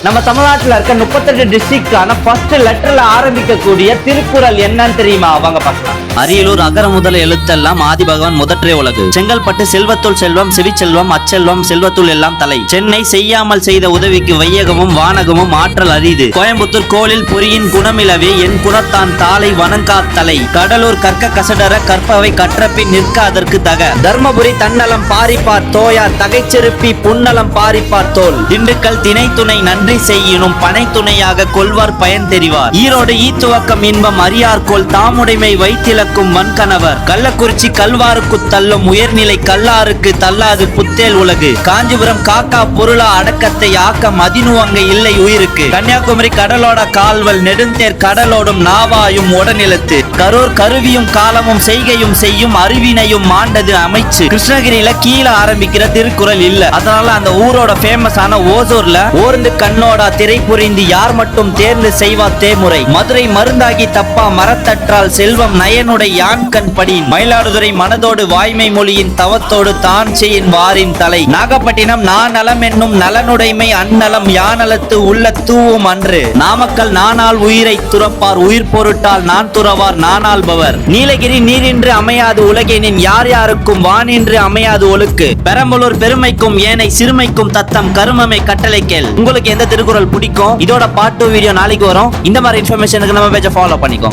நம்ம தமிழ்நாட்டில் இருக்க 38 டிஸ்ட்ரிக்டான ஃபர்ஸ்ட் லெட்டர்ல ஆரம்பிக்கக்கூடிய திருக்குறள் என்னன்னு தெரியுமா? அவங்க பார்க்கலாம். அரியலூர் அகர முதல் எழுத்தெல்லாம் ஆதி பகவான் முதற்றே உலகு. செங்கல்பட்டு செல்வத்துள் செல்வம் செவிச்செல்வம் அச்செல்வம் செல்வத்துள் எல்லாம் தலை. சென்னை செய்யாமல் செய்த உதவிக்கு வையகமும் வானகமும் ஆற்றல் அரிது. கோயம்புத்தூர் கோளில் பொறியின் குணமிலவே என் குணத்தான் தாளை வணங்கா தலை. கடலூர் கற்க கசடர கற்பவை கற்றப்பின் நிற்க அதற்கு தக. தர்மபுரி தன்னலம் பாரிப்பார் தோயார் தகைச்செருப்பி புன்னலம் பாரிப்பார் தோல். திண்டுக்கல் திணை துணை நன்றி செய்யினும் பனை துணையாக கொள்வார் பயன் தெரிவார். ஈரோடு ஈத்துவக்கம் இன்பம் அறியார்கோள் தாமுடைமை வைத்திலக்கும் மண்கணவர். கள்ளக்குறிச்சி கல்வாருக்கு தள்ளும் உயர்நிலை கல்லாருக்கு தள்ளாது புத்தேல் உலகு. காஞ்சிபுரம் காக்கா பொருளா அடக்கத்தை ஆக்கம் அதினுவங்க இல்லை உயிருக்கு. கன்னியாகுமரி கடலோட கால்வல் நெடுந்தேர் கடலோடும் நாவாயும் உடனிலத்து. கரூர் கருவியும் காலமும் செய்கையும் செய்யும் அறிவினையும் மாண்டது அமைச்சு. கிருஷ்ணகிரியில கீழே ஆரம்பிக்கிற திருக்குறள் இல்ல. அதனால அந்த ஊரோட ஃபேமஸான ஓசூர்ல ஓர்ந்து கண்ணோடா திரை புரிந்து யார் மட்டும் தேர்ந்து செய்வா தேமுறை. மதுரை மருந்தாகி தப்பா மரத்தற்றால் செல்வம் நயனுடைய யான்கண் படின். மயிலாடுதுறை மனதோடு வாய்மை மொழியின் தவத்தோடு தான் செய்யின் வாரின் தலை. நாகப்பட்டினம் நான் நலம் என்னும் நலனுடைமை அந்நலம் யானலத்து உள்ள தூவும் அன்று. நாமக்கல் நானால் உயிரை துறப்பார் உயிர் பொருட்டால் நான் துறவார் நானால்பவர். நீலகிரி நீரின்று அமையாது உலகெனின் யார் யாருக்கும் வானின்று அமையாது ஒழுக்கு. பெரம்பலூர் பெருமைக்கும் ஏனை சிறுமைக்கும் தத்தம் கருமமை கட்டளை கேள். உங்களுக்கு எந்த திருக்குறள் பிடிக்கும்? இதோட பார்ட் 2 வீடியோ நாளைக்கு வரும். இந்த மாதிரி இன்ஃபர்மேஷனுக்கு நம்ம பேஜை ஃபாலோ பண்ணிக்கோ.